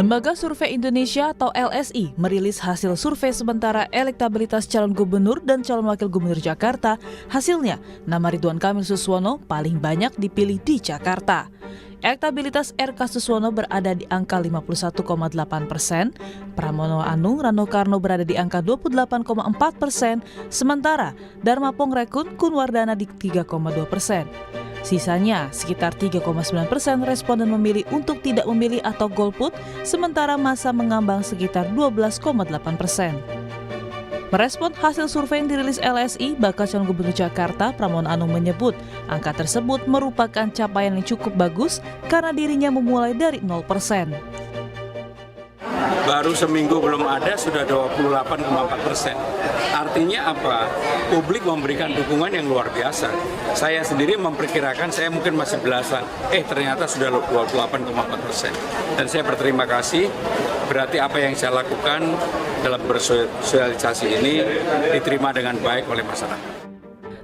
Lembaga Survei Indonesia atau LSI merilis hasil survei sementara elektabilitas calon gubernur dan calon wakil gubernur Jakarta. Hasilnya, nama Ridwan Kamil Suswono paling banyak dipilih di Jakarta. Elektabilitas R.K. Suswono berada di angka 51,8%, Pramono Anung Rano Karno berada di angka 28,4%, sementara Dharma Pongrekun Kunwardana di 3,2%. Sisanya, sekitar 3,9% responden memilih untuk tidak memilih atau golput, sementara masa mengambang sekitar 12,8%. Merespon hasil survei yang dirilis LSI, bakal calon gubernur Jakarta, Pramono Anung menyebut angka tersebut merupakan capaian yang cukup bagus karena dirinya memulai dari 0%. Baru seminggu belum ada sudah 28,4%. Artinya apa? Publik memberikan dukungan yang luar biasa. Saya sendiri memperkirakan saya mungkin masih belasan. Ternyata sudah 28,4%. Dan saya berterima kasih. Berarti apa yang saya lakukan dalam bersosialisasi ini diterima dengan baik oleh masyarakat.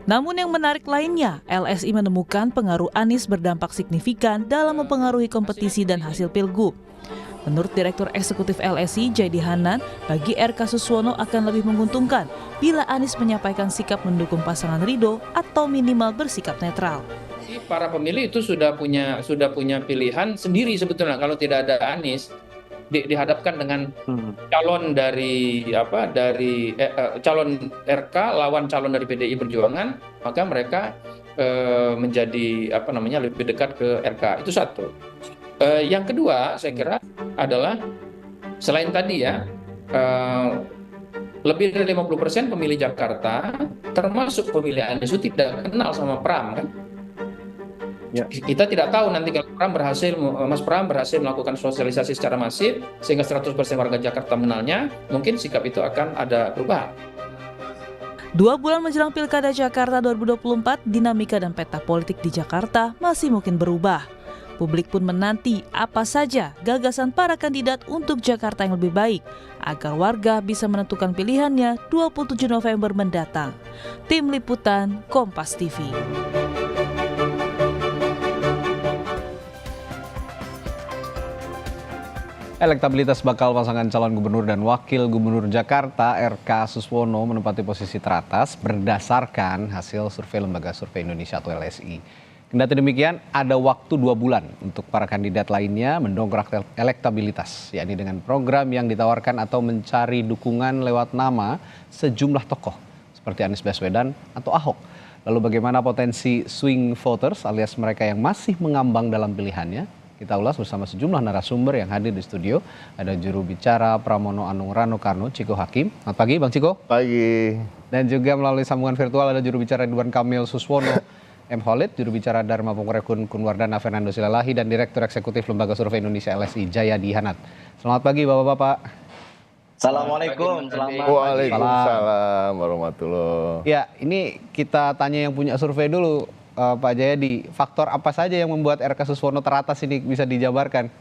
Namun yang menarik lainnya, LSI menemukan pengaruh Anies berdampak signifikan dalam mempengaruhi kompetisi dan hasil pilgub. Menurut Direktur Eksekutif LSI, Jayadi Hanan, bagi R.K. Suswono akan lebih menguntungkan bila Anies menyampaikan sikap mendukung pasangan Ridho atau minimal bersikap netral. Para pemilih itu sudah punya pilihan sendiri sebetulnya kalau tidak ada Anies dihadapkan dengan calon calon RK lawan calon dari PDI Perjuangan, maka mereka menjadi lebih dekat ke RK. Itu satu. Yang kedua saya kira adalah selain tadi lebih dari 50% pemilih Jakarta termasuk pemilih Anies itu tidak kenal sama Pram kan. Ya. Kita tidak tahu nanti kalau Mas Pram berhasil melakukan sosialisasi secara masif sehingga 100% warga Jakarta mengenalnya, mungkin sikap itu akan ada perubahan. 2 bulan menjelang Pilkada Jakarta 2024, dinamika dan peta politik di Jakarta masih mungkin berubah. Publik pun menanti apa saja gagasan para kandidat untuk Jakarta yang lebih baik agar warga bisa menentukan pilihannya 27 November mendatang. Tim Liputan Kompas TV. Elektabilitas bakal pasangan calon gubernur dan wakil gubernur Jakarta R.K. Suswono menempati posisi teratas berdasarkan hasil survei Lembaga Survei Indonesia atau LSI. Kendati demikian, ada waktu 2 bulan untuk para kandidat lainnya mendongkrak elektabilitas, yakni dengan program yang ditawarkan atau mencari dukungan lewat nama sejumlah tokoh seperti Anies Baswedan atau Ahok. Lalu bagaimana potensi swing voters alias mereka yang masih mengambang dalam pilihannya? Kita ulas bersama sejumlah narasumber yang hadir di studio. Ada juru bicara Pramono Anung Rano Karno, Ciko Hakim. Selamat pagi Bang Ciko. Pagi. Dan juga melalui sambungan virtual ada juru bicara Ridwan Kamil Suswono, M. Holid, juru bicara Dharma Pongrekun Kunwardana Fernando Silalahi, dan Direktur Eksekutif Lembaga Survei Indonesia LSI Jayadi Hanan. Selamat pagi Bapak-Bapak. Assalamualaikum. Waalaikumsalam warahmatullahi. Ya, ini kita tanya yang punya survei dulu, Pak Jayadi. Faktor apa saja yang membuat R.K. Suswono teratas ini bisa dijabarkan?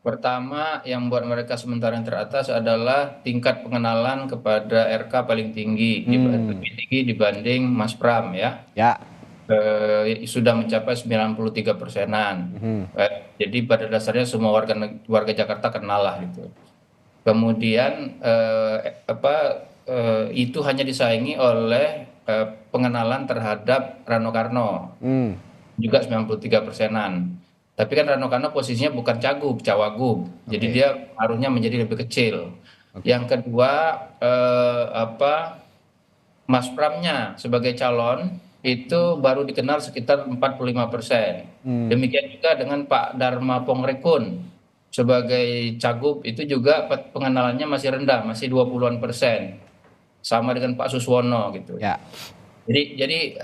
Pertama, yang membuat mereka sementara yang teratas adalah tingkat pengenalan kepada RK paling tinggi, lebih tinggi dibanding Mas Pram ya. Ya. Sudah mencapai 93%-an. Jadi pada dasarnya semua warga Jakarta kenal lah gitu. Kemudian itu hanya disaingi oleh pengenalan terhadap Rano Karno, juga 93%-an. Tapi kan Rano Karno posisinya bukan cawagub, jadi dia pengaruhnya menjadi lebih kecil. Yang kedua, Mas Pramnya sebagai calon itu baru dikenal sekitar 45%. Demikian juga dengan Pak Dharma Pongrekun sebagai cagup itu juga pengenalannya masih rendah, masih 20-an%. Sama dengan Pak Suswono gitu. Ya. Jadi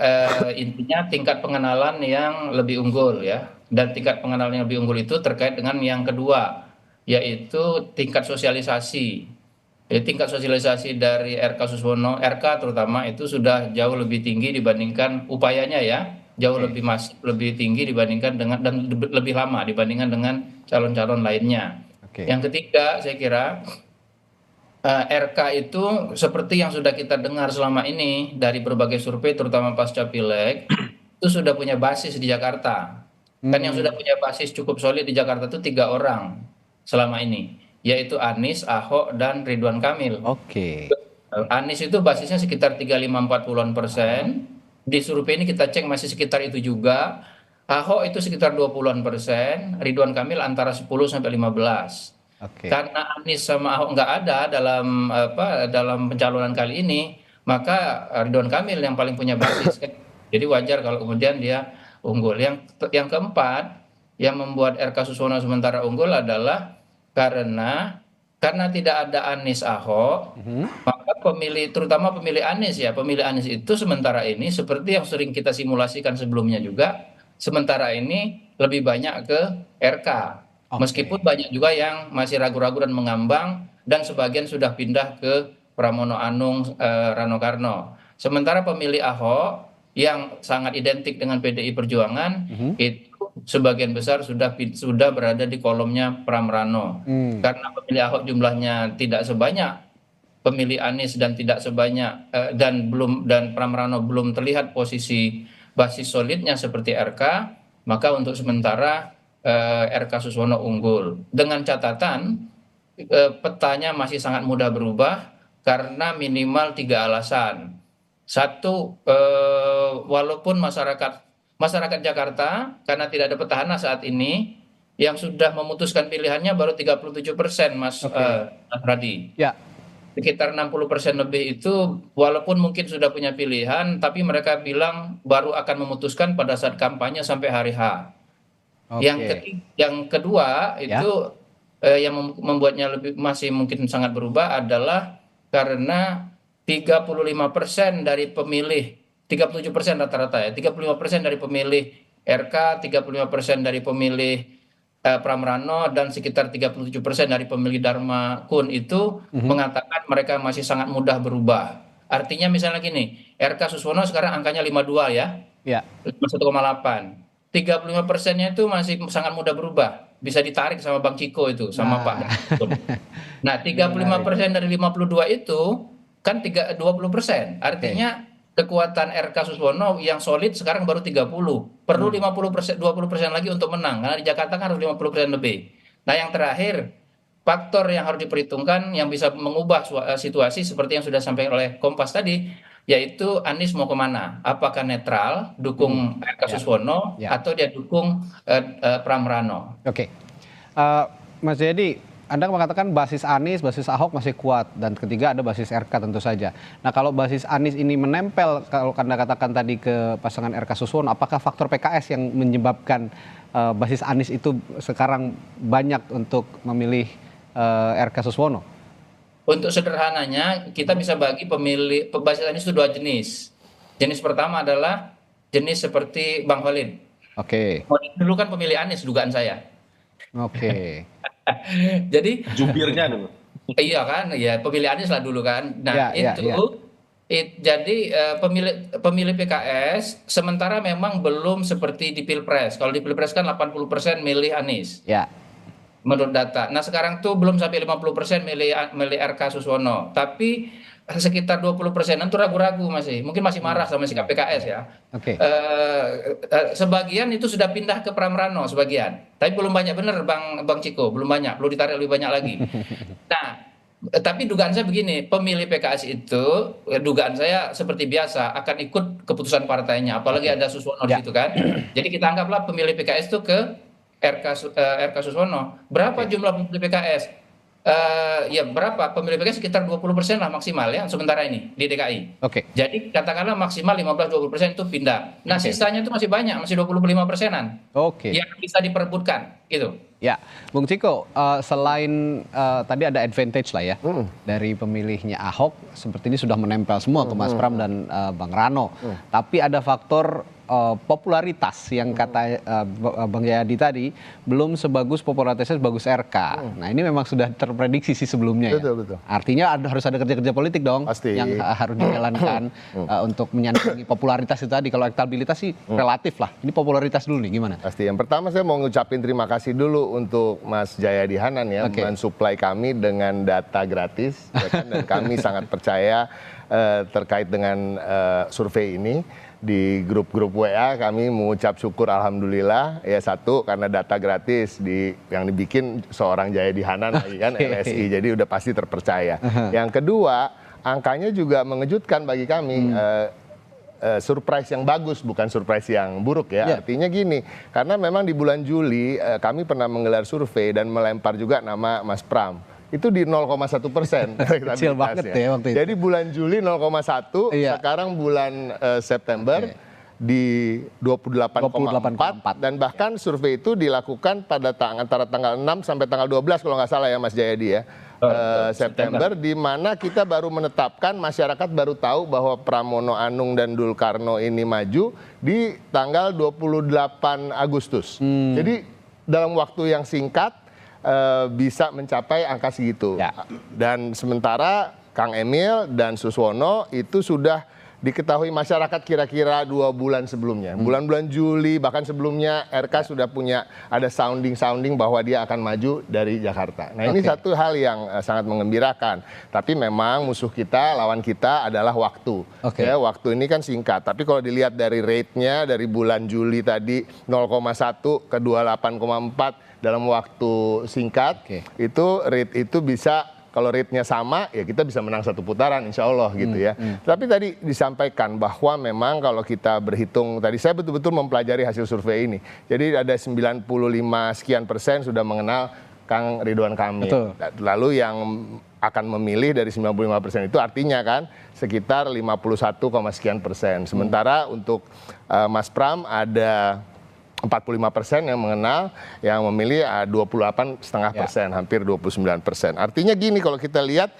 intinya tingkat pengenalan yang lebih unggul ya. Dan tingkat pengenalan yang lebih unggul itu terkait dengan yang kedua, yaitu tingkat sosialisasi. Jadi tingkat sosialisasi dari R.K. Suswono, RK terutama itu sudah jauh lebih tinggi dibandingkan upayanya ya, jauh lebih tinggi dibandingkan dengan dan lebih lama dibandingkan dengan calon-calon lainnya. Yang ketiga, saya kira RK itu seperti yang sudah kita dengar selama ini dari berbagai survei terutama pasca Pileg itu sudah punya basis di Jakarta. Kan yang sudah punya basis cukup solid di Jakarta itu 3 orang. selama ini, yaitu Anies, Ahok, dan Ridwan Kamil. Oke. Anies itu basisnya sekitar 35-40%. Di survei ini kita cek masih sekitar itu juga. Ahok itu sekitar 20%, Ridwan Kamil antara 10-15. Oke. Karena Anies sama Ahok nggak ada dalam pencalonan kali ini, maka Ridwan Kamil yang paling punya basis. Jadi wajar kalau kemudian dia unggul. Yang keempat, yang membuat RK Suswono sementara unggul adalah karena tidak ada Anies Ahok, maka terutama pemilih Anies itu sementara ini seperti yang sering kita simulasikan sebelumnya juga, sementara ini lebih banyak ke RK. Meskipun banyak juga yang masih ragu-ragu dan mengambang, dan sebagian sudah pindah ke Pramono Anung, Rano Karno. Sementara pemilih Ahok yang sangat identik dengan PDI Perjuangan itu sebagian besar sudah berada di kolomnya Pram Rano. Karena pemilih Ahok jumlahnya tidak sebanyak pemilih Anies dan tidak sebanyak dan Pram Rano belum terlihat posisi basis solidnya seperti RK, maka untuk sementara RK Suswono unggul. Dengan catatan petanya masih sangat mudah berubah karena minimal 3 alasan. Satu, walaupun masyarakat Jakarta karena tidak ada petahana saat ini, yang sudah memutuskan pilihannya baru 37%, Mas Radi. Ya. Sekitar 60% lebih itu walaupun mungkin sudah punya pilihan, tapi mereka bilang baru akan memutuskan pada saat kampanye sampai hari H. Yang kedua itu yang membuatnya masih mungkin sangat berubah adalah karena 35% dari pemilih, 37% rata-rata ya, 35% dari pemilih RK, 35% dari pemilih Pram Rano, dan sekitar 37% dari pemilih Dharma Kun itu mengatakan mereka masih sangat mudah berubah. Artinya misalnya gini, RK Suswono sekarang angkanya 52 ya, 51,8. 35%-nya itu masih sangat mudah berubah. Bisa ditarik sama Bang Ciko itu, sama Pak Kun. Nah, 35% dari 52 itu kan 20%. Artinya kekuatan RK Suswono yang solid sekarang baru 30. Perlu 50%, 20% lagi untuk menang. Karena di Jakarta kan harus 50% lebih. Nah, yang terakhir, faktor yang harus diperhitungkan yang bisa mengubah situasi seperti yang sudah disampaikan oleh Kompas tadi, yaitu Anies mau kemana? Apakah netral, dukung RK Suswono, atau dia dukung Pram Rano? Oke. Mas Jayadi, Anda mengatakan basis Anies, basis Ahok masih kuat, dan ketiga ada basis RK tentu saja. Nah, kalau basis Anies ini menempel, kalau Anda katakan tadi ke pasangan RK Suswono, apakah faktor PKS yang menyebabkan basis Anies itu sekarang banyak untuk memilih RK Suswono? Untuk sederhananya, kita bisa bagi pemilih basis Anies itu 2 jenis. Jenis pertama adalah jenis seperti Bang Khalid. Oke. Dulu kan pemilih Anies, dugaan saya. Oke. Jadi jubirnya dulu. Iya kan, ya pemilih Anies lah dulu kan. Nah jadi pemilih PKS sementara memang belum seperti di Pilpres. Kalau di Pilpres kan 80% milih Anies. Ya. Menurut data. Nah, sekarang tuh belum sampai 50% milih RK Suswono, tapi sekitar 20%-an tuh ragu-ragu masih. Mungkin masih marah sama sikap PKS ya. Oke. Sebagian itu sudah pindah ke Pram Rano sebagian. Tapi belum banyak, bener Bang Ciko, belum banyak, perlu ditarik lebih banyak lagi. Nah, tapi dugaan saya begini, pemilih PKS itu dugaan saya seperti biasa akan ikut keputusan partainya, apalagi ada Suswono di situ kan. Jadi kita anggaplah pemilih PKS itu ke RK Suswono. Berapa jumlah pemilih PKS? Ya berapa pemilih PKS, sekitar 20% lah maksimal ya sementara ini di DKI. Oke. Jadi katakanlah maksimal 15-20% itu pindah. Nah, sisanya itu masih banyak, masih 25%-an. Oke. Yang bisa diperebutkan gitu. Ya, Bung Ciko, selain tadi ada advantage lah ya dari pemilihnya Ahok, seperti ini sudah menempel semua ke Mas Pram dan Bang Rano. Tapi ada faktor popularitas yang kata Bang Jayadi tadi belum sebagus popularitasnya sebagus RK. Nah, ini memang sudah terprediksi sih sebelumnya. Betul. Artinya harus ada kerja-kerja politik dong. Pasti. Yang harus dijalankan untuk menyandangi popularitas itu tadi. Kalau elektabilitas sih relatif lah. Ini popularitas dulu nih, gimana? Pasti. Yang pertama saya mau ngucapin terima kasih dulu untuk Mas Jayadi Hanan ya, mensuplai kami dengan data gratis, ya kan? Dan kami sangat percaya terkait dengan survei ini. Di grup-grup WA kami mengucap syukur alhamdulillah ya, satu karena data gratis yang dibikin seorang Jayadi Hanan lagi kan LSI, jadi udah pasti terpercaya. Yang kedua, angkanya juga mengejutkan bagi kami. Surprise yang bagus, bukan surprise yang buruk ya. Artinya gini, karena memang di bulan Juli kami pernah menggelar survei dan melempar juga nama Mas Pram. Itu di 0,1%. Kecil banget ya waktu itu. Jadi bulan Juli 0,1, sekarang bulan September di 28,4, dan bahkan survei itu dilakukan pada antara tanggal 6 sampai tanggal 12 kalau nggak salah ya Mas Jayadi ya. September, di mana kita baru menetapkan, masyarakat baru tahu bahwa Pramono Anung dan Dul Karno ini maju di tanggal 28 Agustus. Jadi dalam waktu yang singkat bisa mencapai angka segitu. Dan sementara Kang Emil dan Suswono itu sudah diketahui masyarakat kira-kira 2 bulan sebelumnya. Bulan-bulan Juli bahkan sebelumnya RK sudah punya ada sounding bahwa dia akan maju dari Jakarta. Nah ini satu hal yang sangat mengembirakan. Tapi memang musuh kita, lawan kita adalah waktu. Ya, waktu ini kan singkat. Tapi kalau dilihat dari rate-nya dari bulan Juli tadi 0,1 ke 28,4 dalam waktu singkat, itu rate itu bisa, kalau rate-nya sama ya kita bisa menang 1 putaran insya Allah gitu ya. Tapi tadi disampaikan bahwa memang kalau kita berhitung, tadi saya betul-betul mempelajari hasil survei ini. Jadi ada 95 sekian persen sudah mengenal Kang Ridwan Kamil. Lalu yang akan memilih dari 95% itu artinya kan sekitar 51, sekian persen. Sementara untuk Mas Pram ada 45% yang mengenal, yang memilih 28,5%, hampir 29%. Artinya gini, kalau kita lihat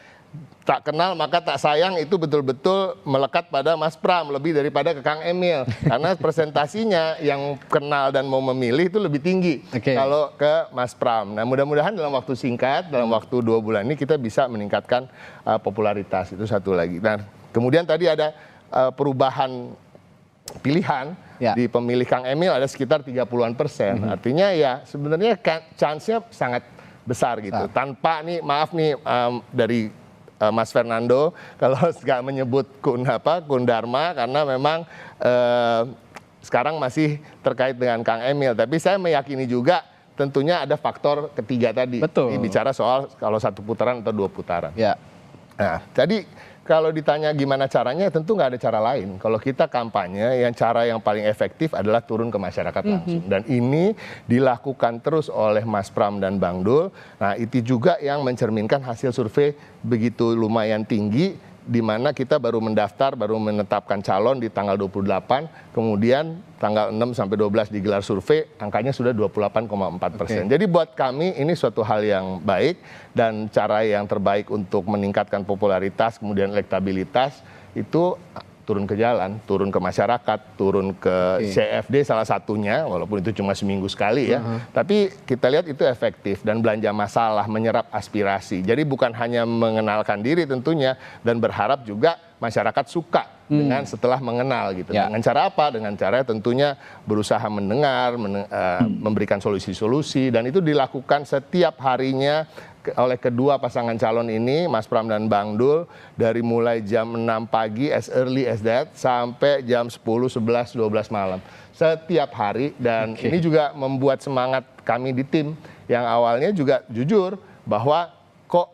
tak kenal maka tak sayang itu betul-betul melekat pada Mas Pram lebih daripada ke Kang Emil, karena presentasinya yang kenal dan mau memilih itu lebih tinggi kalau ke Mas Pram. Nah mudah-mudahan dalam waktu singkat, dalam waktu 2 bulan ini kita bisa meningkatkan popularitas, itu satu lagi. Nah kemudian tadi ada perubahan pilihan di pemilih Kang Emil ada sekitar 30-an persen. Artinya ya sebenarnya chance-nya sangat besar gitu. Tanpa nih, maaf nih dari Mas Fernando kalau nggak menyebut Kun Dharma, karena memang sekarang masih terkait dengan Kang Emil. Tapi saya meyakini juga tentunya ada faktor ketiga tadi. Ini bicara soal kalau 1 putaran atau 2 putaran. Nah, tadi kalau ditanya gimana caranya, tentu nggak ada cara lain. Kalau kita kampanye, cara yang paling efektif adalah turun ke masyarakat langsung. Dan ini dilakukan terus oleh Mas Pram dan Bang Dul. Nah, itu juga yang mencerminkan hasil survei begitu lumayan tinggi, di mana kita baru mendaftar, baru menetapkan calon di tanggal 28, kemudian tanggal 6 sampai 12 digelar survei, angkanya sudah 28,4%. Jadi buat kami ini suatu hal yang baik, dan cara yang terbaik untuk meningkatkan popularitas, kemudian elektabilitas, itu turun ke jalan, turun ke masyarakat, turun ke CFD salah satunya, walaupun itu cuma seminggu sekali ya. Tapi kita lihat itu efektif dan belanja masalah, menyerap aspirasi. Jadi bukan hanya mengenalkan diri tentunya, dan berharap juga masyarakat suka dengan setelah mengenal gitu. Dengan cara apa? Dengan cara tentunya berusaha mendengar, memberikan solusi-solusi, dan itu dilakukan setiap harinya oleh kedua pasangan calon ini, Mas Pram dan Bang Dul, dari mulai jam 6 pagi as early as that sampai jam 10, 11, 12 malam. Setiap hari, dan ini juga membuat semangat kami di tim yang awalnya juga jujur bahwa kok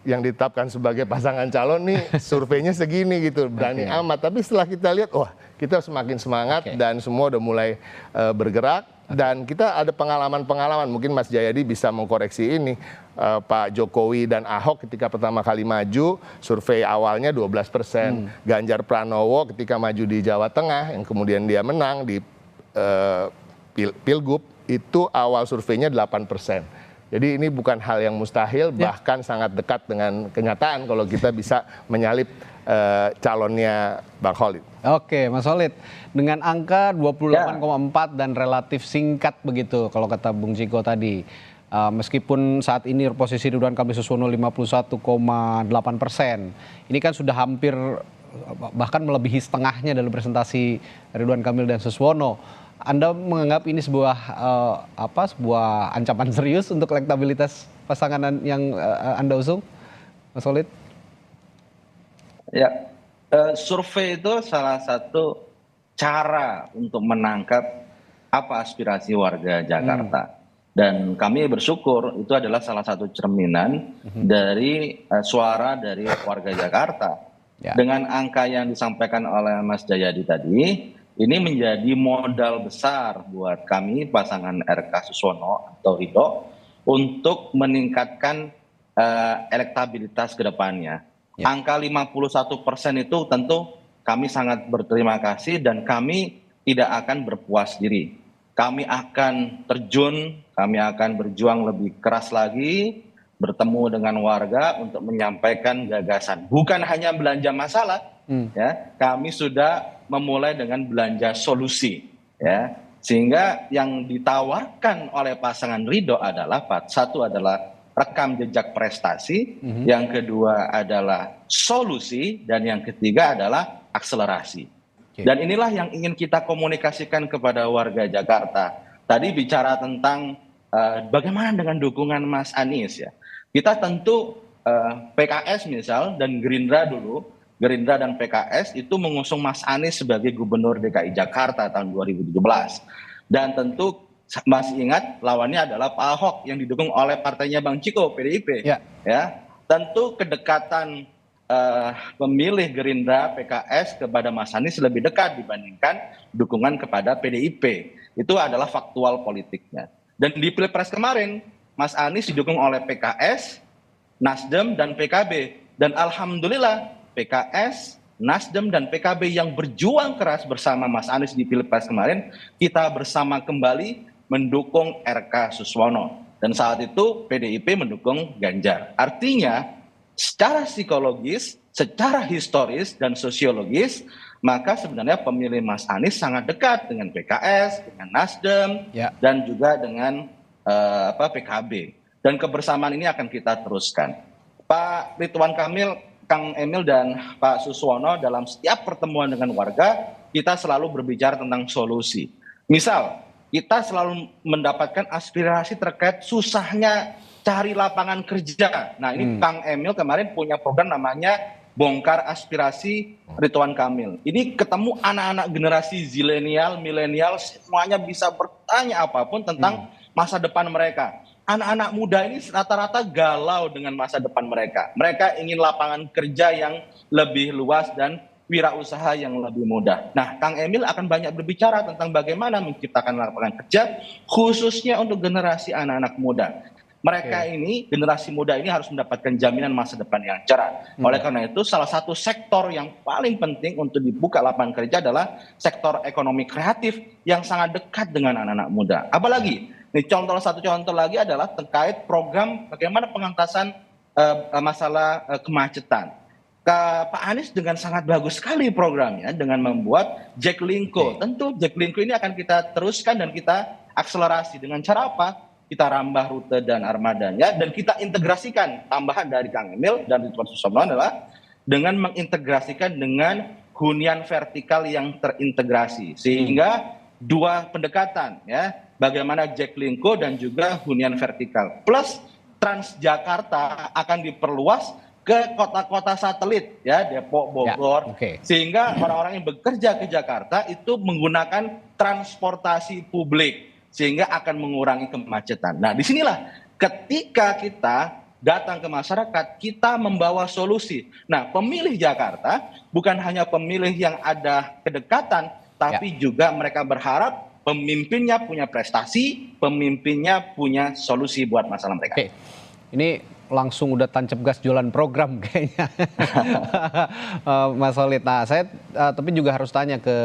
yang ditetapkan sebagai pasangan calon nih surveinya segini gitu, berani amat. Tapi setelah kita lihat, wah kita semakin semangat dan semua udah mulai bergerak. Dan kita ada pengalaman-pengalaman, mungkin Mas Jayadi bisa mengkoreksi ini. Pak Jokowi dan Ahok ketika pertama kali maju, survei awalnya 12%. Ganjar Pranowo ketika maju di Jawa Tengah, yang kemudian dia menang di Pilgub, itu awal surveinya 8%. Jadi ini bukan hal yang mustahil, bahkan sangat dekat dengan kenyataan kalau kita bisa menyalip calonnya Bang Khalid. Oke, Mas Khalid, dengan angka 28,4 dan relatif singkat begitu, kalau kata Bung Ciko tadi, meskipun saat ini posisi Ridwan Kamil Suswono 51,8%, ini kan sudah hampir bahkan melebihi setengahnya dalam presentasi Ridwan Kamil dan Suswono. Anda menganggap ini sebuah sebuah ancaman serius untuk elektabilitas pasangan yang Anda usung, Mas Khalid? Ya, Survei itu salah satu cara untuk menangkap apa aspirasi warga Jakarta. Dan kami bersyukur itu adalah salah satu cerminan dari suara dari warga Jakarta. Ya. Dengan angka yang disampaikan oleh Mas Jayadi tadi, ini menjadi modal besar buat kami pasangan RK Suswono atau Ridho untuk meningkatkan elektabilitas ke depannya. Ya. Angka 51% itu tentu kami sangat berterima kasih dan kami tidak akan berpuas diri. Kami akan terjun, kami akan berjuang lebih keras lagi, bertemu dengan warga untuk menyampaikan gagasan. Bukan hanya belanja masalah, ya, kami sudah memulai dengan belanja solusi, ya. Sehingga yang ditawarkan oleh pasangan Ridho adalah satu adalah rekam jejak prestasi, yang kedua adalah solusi, dan yang ketiga adalah akselerasi. Dan inilah yang ingin kita komunikasikan kepada warga Jakarta. Tadi bicara tentang bagaimana dengan dukungan Mas Anies, ya. Kita tentu PKS misal dan Gerindra dulu, Gerindra dan PKS itu mengusung Mas Anies sebagai Gubernur DKI Jakarta tahun 2017. Dan tentu masih ingat lawannya adalah Pak Ahok yang didukung oleh partainya Bang Ciko, PDIP. Ya. Tentu kedekatan pemilih Gerindra PKS kepada Mas Anies lebih dekat dibandingkan dukungan kepada PDIP. Itu adalah faktual politiknya. Dan di Pilpres kemarin, Mas Anies didukung oleh PKS, Nasdem, dan PKB. Dan alhamdulillah PKS, Nasdem, dan PKB yang berjuang keras bersama Mas Anies di Pilpres kemarin, kita bersama kembali mendukung RK Suswono. Dan saat itu PDIP mendukung Ganjar. Artinya secara psikologis, secara historis dan sosiologis, maka sebenarnya pemilih Mas Anies sangat dekat dengan PKS, dengan Nasdem, dan juga dengan PKB. Dan kebersamaan ini akan kita teruskan. Pak Ridwan Kamil, Kang Emil, dan Pak Suswono dalam setiap pertemuan dengan warga, kita selalu berbicara tentang solusi. Misal, kita selalu mendapatkan aspirasi terkait susahnya cari lapangan kerja. Nah, ini Kang Emil kemarin punya program namanya Bongkar Aspirasi Ridwan Kamil. Ini ketemu anak-anak generasi zilenial, milenial, semuanya bisa bertanya apapun tentang masa depan mereka. Anak-anak muda ini rata-rata galau dengan masa depan mereka. Mereka ingin lapangan kerja yang lebih luas dan wirausaha yang lebih mudah. Nah, Kang Emil akan banyak berbicara tentang bagaimana menciptakan lapangan kerja, khususnya untuk generasi anak-anak muda. Mereka ini, generasi muda ini harus mendapatkan jaminan masa depan yang cerah. Oleh karena itu, salah satu sektor yang paling penting untuk dibuka lapangan kerja adalah sektor ekonomi kreatif yang sangat dekat dengan anak-anak muda. Apalagi, satu contoh lagi adalah terkait program bagaimana pengentasan masalah kemacetan. Pak Anies dengan sangat bagus sekali programnya dengan membuat Jaklingko. Tentu Jaklingko ini akan kita teruskan dan kita akselerasi. Dengan cara apa? Kita rambah rute dan armadanya dan kita integrasikan. Tambahan dari Kang Emil dan Ridwan Suswono adalah dengan mengintegrasikan dengan hunian vertikal yang terintegrasi. Sehingga dua pendekatan, ya, bagaimana Jaklingko dan juga hunian vertikal. Plus Transjakarta akan diperluas ke kota-kota satelit, ya, Depok, Bogor, sehingga orang-orang yang bekerja ke Jakarta itu menggunakan transportasi publik, sehingga akan mengurangi kemacetan. Nah, disinilah ketika kita datang ke masyarakat, kita membawa solusi. Nah, pemilih Jakarta bukan hanya pemilih yang ada kedekatan, tapi juga mereka berharap pemimpinnya punya prestasi, pemimpinnya punya solusi buat masalah mereka. Ini langsung udah tancap gas jualan program kayaknya, Mas Holid. Nah, saya tapi juga harus tanya ke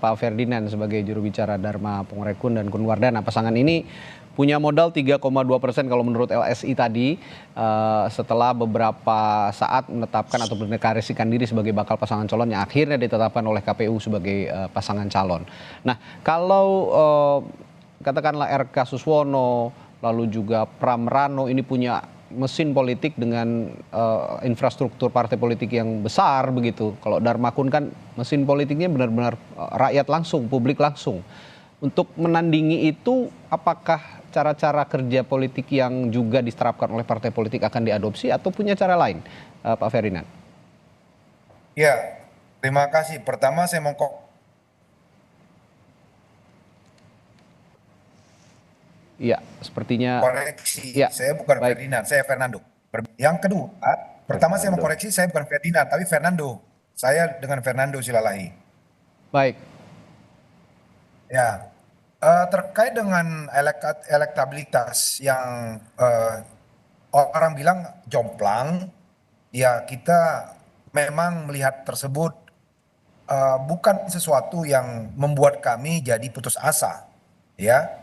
Pak Ferdinand sebagai juru bicara Dharma Pongrekun dan Kunwardana. Pasangan ini punya modal 3,2% kalau menurut LSI tadi, setelah beberapa saat menetapkan atau mendeklarasikan diri sebagai bakal pasangan calon yang akhirnya ditetapkan oleh KPU sebagai pasangan calon. Nah, kalau katakanlah RK Suswono, lalu juga Pram Rano ini punya mesin politik dengan infrastruktur partai politik yang besar begitu. Kalau Dharma Kun kan mesin politiknya benar-benar rakyat langsung, publik langsung. Untuk menandingi itu, apakah cara-cara kerja politik yang juga diterapkan oleh partai politik akan diadopsi atau punya cara lain, Pak Ferdinand? Ya, Terima kasih. Pertama saya mau Iya, sepertinya. koreksi. Ya, Saya bukan baik. Ferdinand, saya Fernando. Yang kedua, pertama saya mau koreksi, saya bukan Ferdinand, tapi Fernando. Saya dengan Fernando Silalahi. Baik. Ya, terkait dengan elektabilitas yang orang bilang jomplang, ya kita memang melihat tersebut bukan sesuatu yang membuat kami jadi putus asa, ya.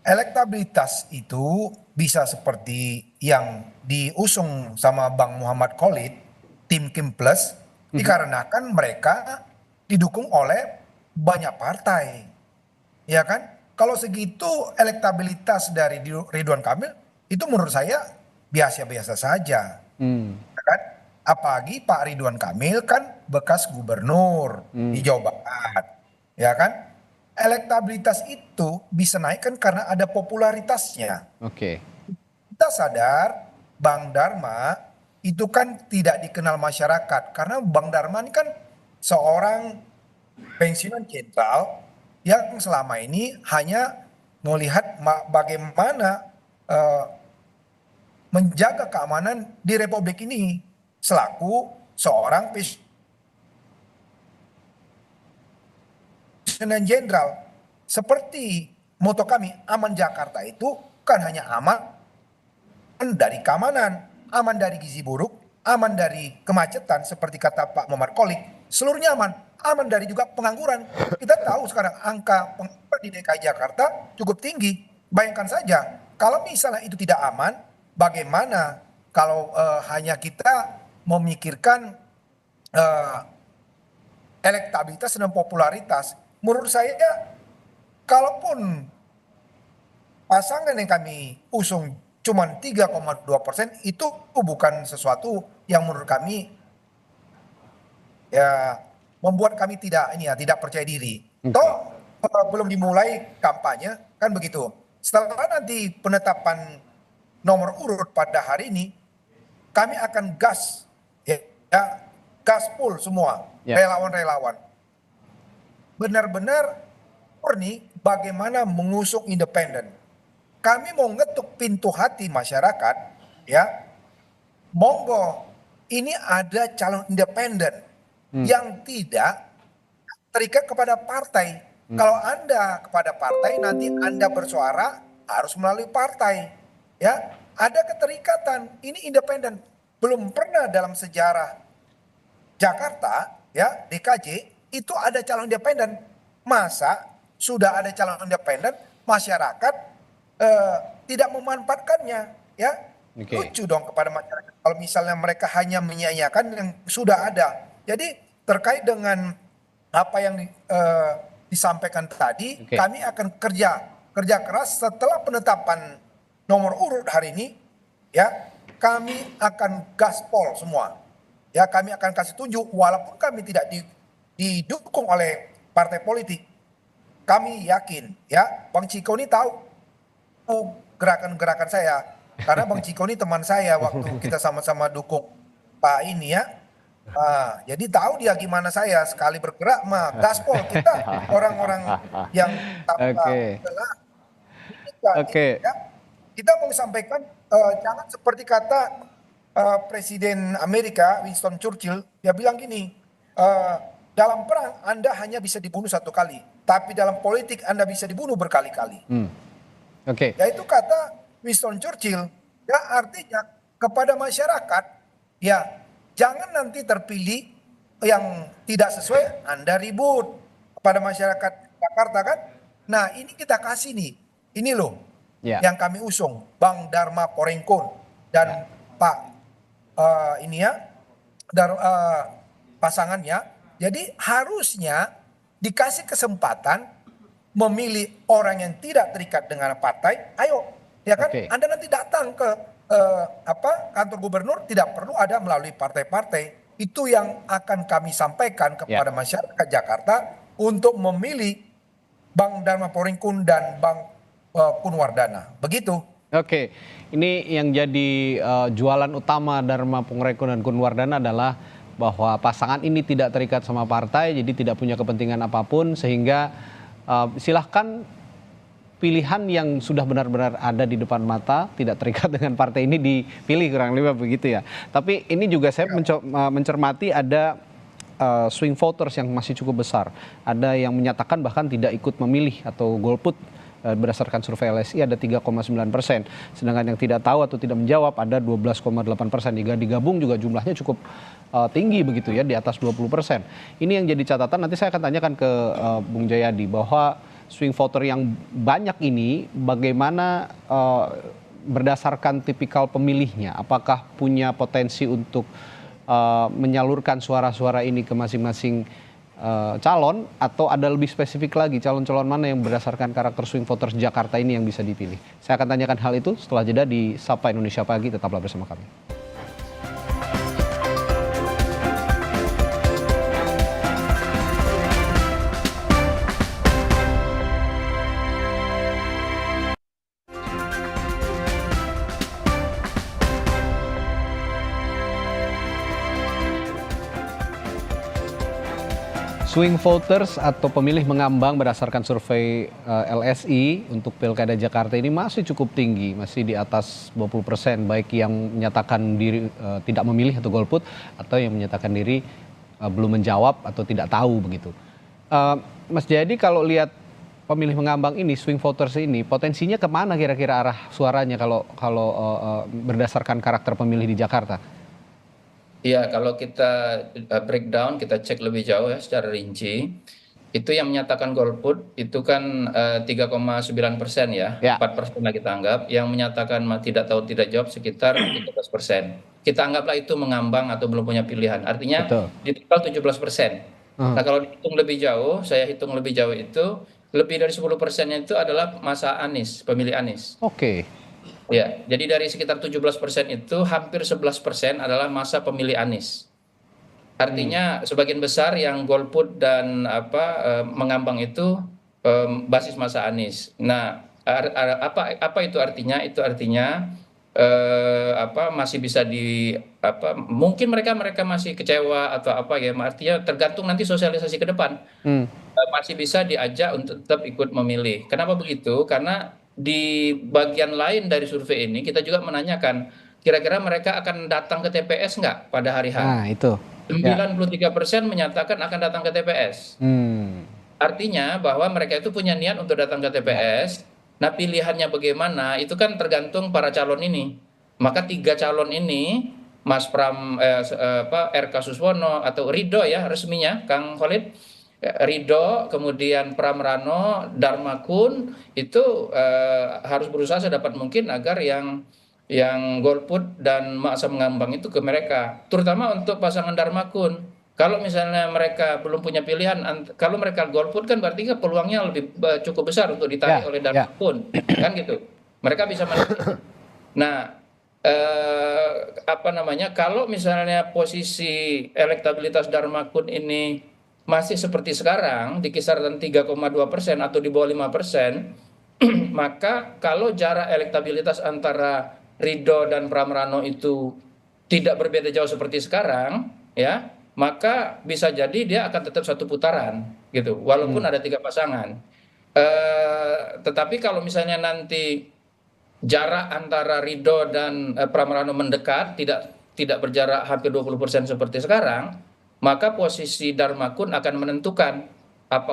Elektabilitas itu bisa seperti yang diusung sama Bang Muhammad Khalid, tim Kim Plus, dikarenakan mereka didukung oleh banyak partai. Ya kan? Kalau segitu elektabilitas dari Ridwan Kamil itu menurut saya biasa-biasa saja. Ya kan? Apalagi Pak Ridwan Kamil kan bekas gubernur di Jawa Barat. Ya kan? Elektabilitas itu bisa naik kan karena ada popularitasnya. Oke. Kita sadar Bang Dharma itu kan tidak dikenal masyarakat karena Bang Dharma ini kan seorang pensiunan jenderal yang selama ini hanya melihat bagaimana menjaga keamanan di Republik ini selaku seorang pensiunan jenderal. Seperti moto kami, aman Jakarta itu kan hanya aman dari keamanan, aman dari gizi buruk, aman dari kemacetan seperti kata Pak Muhammad Khalid, seluruhnya aman, aman dari juga pengangguran. Kita tahu sekarang angka pengangguran di DKI Jakarta cukup tinggi. Bayangkan saja, kalau misalnya itu tidak aman, bagaimana kalau hanya kita memikirkan elektabilitas dan popularitas. Menurut saya, kalaupun pasangan yang kami usung cuma 3,2%, itu bukan sesuatu yang menurut kami ya membuat kami tidak percaya diri. Toh belum dimulai kampanye kan begitu. Setelah nanti penetapan nomor urut pada hari ini, kami akan gas full semua relawan-relawan. Benar-benar murni bagaimana mengusung independen. Kami mau ngetuk pintu hati masyarakat, ya. Monggo, ini ada calon independen yang tidak terikat kepada partai. Kalau Anda kepada partai, nanti Anda bersuara harus melalui partai, ya. Ada keterikatan, ini independen. Belum pernah dalam sejarah Jakarta, ya, DKJ, itu ada calon independen. Masa sudah ada calon independen, masyarakat tidak memanfaatkannya, ya. Lucu dong kepada masyarakat kalau misalnya mereka hanya menyia-nyiakan yang sudah ada. Jadi terkait dengan apa yang disampaikan tadi, kami akan kerja keras setelah penetapan nomor urut hari ini, ya. Kami akan gaspol semua, ya. Kami akan kasih tunjuk walaupun kami tidak didukung oleh partai politik. Kami yakin, ya, Bang Ciko ini tahu gerakan-gerakan saya. Karena Bang Ciko ini teman saya waktu kita sama-sama dukung Pak ini, ya. Jadi tahu dia gimana saya sekali bergerak mah gaspol kita orang-orang yang ya. Kita mau sampaikan jangan seperti kata Presiden Amerika Winston Churchill, dia bilang gini, dalam perang Anda hanya bisa dibunuh satu kali, tapi dalam politik Anda bisa dibunuh berkali-kali. Yaitu kata Winston Churchill, ya, artinya kepada masyarakat, ya, jangan nanti terpilih yang tidak sesuai, Anda ribut kepada masyarakat Jakarta kan. Nah ini kita kasih nih, ini loh yang kami usung, Bang Dharma Porenkun dan Pak pasangannya. Jadi harusnya dikasih kesempatan memilih orang yang tidak terikat dengan partai. Ayo, ya kan? Anda nanti datang ke kantor gubernur tidak perlu ada melalui partai-partai. Itu yang akan kami sampaikan kepada masyarakat Jakarta untuk memilih Bang Dharma Porenkun dan Bang Kunwardana. Begitu. Ini yang jadi jualan utama Dharma Porenkun dan Kunwardana adalah bahwa pasangan ini tidak terikat sama partai, jadi tidak punya kepentingan apapun, sehingga silahkan pilihan yang sudah benar-benar ada di depan mata, tidak terikat dengan partai ini dipilih, kurang lebih begitu ya. Tapi ini juga saya mencermati ada swing voters yang masih cukup besar. Ada yang menyatakan bahkan tidak ikut memilih atau golput. Berdasarkan survei LSI ada 3,9%. Sedangkan yang tidak tahu atau tidak menjawab ada 12,8%. Jika digabung juga jumlahnya cukup tinggi begitu ya, di atas 20%. Ini yang jadi catatan, nanti saya akan tanyakan ke Bung Jayadi bahwa swing voter yang banyak ini bagaimana berdasarkan tipikal pemilihnya, apakah punya potensi untuk menyalurkan suara-suara ini ke masing-masing calon, atau ada lebih spesifik lagi calon-calon mana yang berdasarkan karakter swing voters Jakarta ini yang bisa dipilih. Saya akan tanyakan hal itu setelah jeda di Sapa Indonesia Pagi, tetaplah bersama kami. Swing voters atau pemilih mengambang berdasarkan survei LSI untuk Pilkada Jakarta ini masih cukup tinggi, masih di atas 20%, baik yang menyatakan diri tidak memilih atau golput, atau yang menyatakan diri belum menjawab atau tidak tahu begitu. Mas Jayadi, kalau lihat pemilih mengambang ini, swing voters ini, potensinya kemana kira-kira arah suaranya kalau berdasarkan karakter pemilih di Jakarta? Ya, kalau kita breakdown, kita cek lebih jauh ya secara rinci, itu yang menyatakan golput itu kan 3,9% ya, 4% lah kita anggap, yang menyatakan tidak tahu tidak jawab sekitar 13%. Kita anggaplah itu mengambang atau belum punya pilihan, artinya di total 17%. Nah kalau dihitung lebih jauh, saya hitung lebih jauh itu, lebih dari 10%-nya itu adalah masa Anies, pemilih Anies. Oke. Ya, jadi dari sekitar 17% itu hampir 11% adalah masa pemilih Anies. Artinya sebagian besar yang golput dan mengambang itu basis masa Anies. Nah, apa itu artinya? Itu artinya masih bisa mungkin mereka masih kecewa atau apa ya, artinya tergantung nanti sosialisasi ke depan. Masih bisa diajak untuk tetap ikut memilih. Kenapa begitu? Karena di bagian lain dari survei ini kita juga menanyakan kira-kira mereka akan datang ke TPS nggak pada hari H. Nah, itu. 93% menyatakan akan datang ke TPS. Artinya bahwa mereka itu punya niat untuk datang ke TPS. Nah, pilihannya bagaimana itu kan tergantung para calon ini. Maka 3 calon ini, Mas Pram, RK Suswono atau Ridho ya resminya, Kang Khalid, Ridho, kemudian Pram Rano, Dharma Kun itu harus berusaha sedapat mungkin agar yang golput dan masa mengambang itu ke mereka, terutama untuk pasangan Dharma Kun. Kalau misalnya mereka belum punya pilihan, kalau mereka golput kan berarti peluangnya lebih cukup besar untuk ditarik oleh Dharma Kun, kan gitu. Mereka bisa menang. Nah, kalau misalnya posisi elektabilitas Dharma Kun ini masih seperti sekarang di kisaran 3,2% atau di bawah 5%, maka kalau jarak elektabilitas antara Ridho dan Pram Rano itu tidak berbeda jauh seperti sekarang, ya, maka bisa jadi dia akan tetap satu putaran, gitu, walaupun ada 3 pasangan. Tetapi kalau misalnya nanti jarak antara Ridho dan Pram Rano mendekat, tidak berjarak hampir 20% seperti sekarang, maka posisi Dharma Kun akan menentukan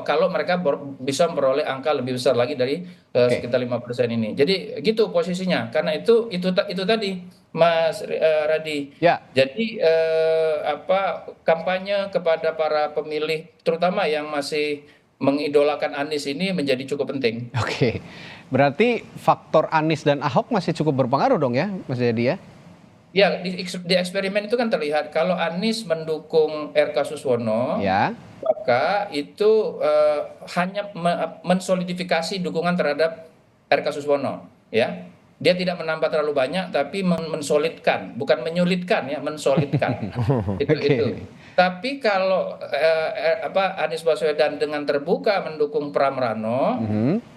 kalau mereka bisa memperoleh angka lebih besar lagi dari sekitar 5% ini. Jadi gitu posisinya. Karena itu tadi Mas Radi. Ya. Jadi kampanye kepada para pemilih terutama yang masih mengidolakan Anies ini menjadi cukup penting. Oke. Berarti faktor Anies dan Ahok masih cukup berpengaruh dong ya, Mas Jayadi ya? Ya, di eksperimen itu kan terlihat kalau Anies mendukung RK Suswono, maka itu hanya mensolidifikasi dukungan terhadap RK Suswono, ya. Dia tidak menambah terlalu banyak, tapi mensolidkan, bukan menyulitkan ya, mensolidkan. Itu. Tapi kalau Anies Baswedan dengan terbuka mendukung Pram Rano,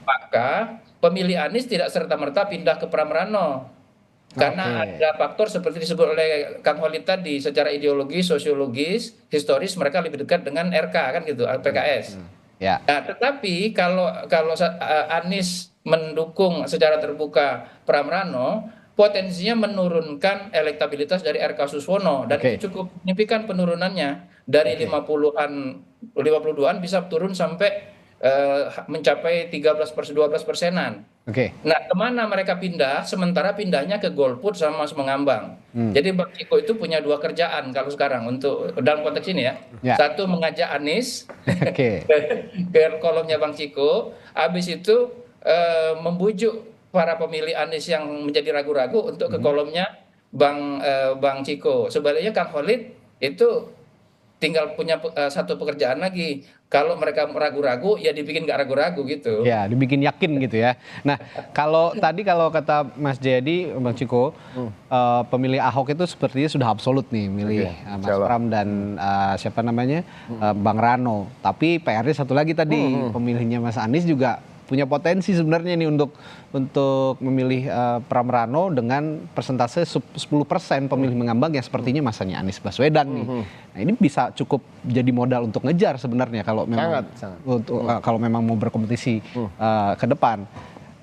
maka pemilih Anies tidak serta-merta pindah ke Pram Rano. Karena ada faktor seperti disebut oleh Kang Khalid tadi, secara ideologis, sosiologis, historis mereka lebih dekat dengan RK kan gitu, PKS. Ya. Nah, tetapi kalau Anies mendukung secara terbuka Pramrano, potensinya menurunkan elektabilitas dari RK Suswono dan itu cukup signifikan penurunannya dari 52-an bisa turun sampai mencapai 12%-12%. Nah, kemana mereka pindah? Sementara pindahnya ke golput sama Mas Mengambang. Jadi Bang Ciko itu punya 2 kerjaan kalau sekarang untuk dalam konteks ini ya. Satu mengajak Anies ke kolomnya Bang Ciko, habis itu membujuk para pemilih Anies yang menjadi ragu-ragu untuk ke kolomnya Bang Ciko. Sebaliknya Kang Khalid itu tinggal punya satu pekerjaan lagi. Kalau mereka ragu-ragu, ya dibikin nggak ragu-ragu gitu. Ya, dibikin yakin gitu ya. Nah, kalau kata Mas Jayadi, Bang Ciko, pemilih Ahok itu sepertinya sudah absolut nih, milih Mas Pram dan siapa namanya, Bang Rano. Tapi PR-nya satu lagi tadi, pemilihnya Mas Anies juga punya potensi sebenarnya nih untuk memilih Pram Rano dengan persentase 10% pemilih Mengambang yang sepertinya masanya Anies Baswedan nih. Nah, ini bisa cukup jadi modal untuk ngejar sebenarnya kalau memang kalau memang mau berkompetisi ke depan.